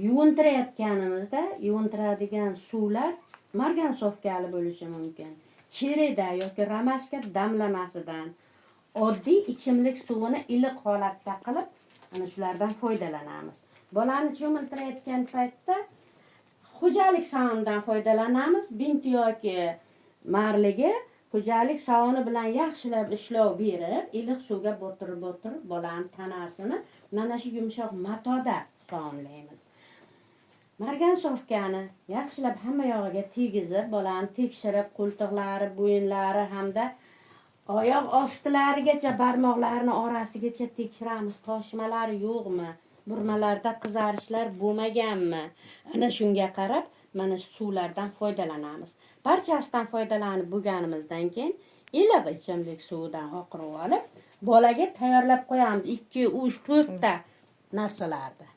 yuvintirayotganimizda yuvintiradigan suvlar margansovkali bo'lishi mumkin. Chereda yoki ramashka damlamasidan oddiy ichimlik suvini iliq holatda qilib ana shulardan foydalanamiz. Bolani cho'miltirayotgan paytda xo'jalik sovunidan foydalanamiz. Bint yoki marliga xo'jalik sovuni bilan yaxshilab ishlov berib, iliq suvga botirib bolani tanasini mana shu yumshoq matoda sovunlaymiz. Margansovkani yaxshilab hamma yog'iga tegizib, bolani tekshirib, qo'ltiqlari, bo'yinlari hamda oyoq ostilarigacha, barmoqlarini orasigacha tekshiramiz. Toshmalar yo'qmi? Burmalarda qizarishlar bo'lmaganmi? Ana shunga qarab mana shu suvlardan foydalanamiz. Barchasidan foydalanib bo'lganimizdan keyin iliq ichimlik suvidan oqirib olib, bolaga tayyorlab qo'yamiz 2, 3, 4 ta narsalarni.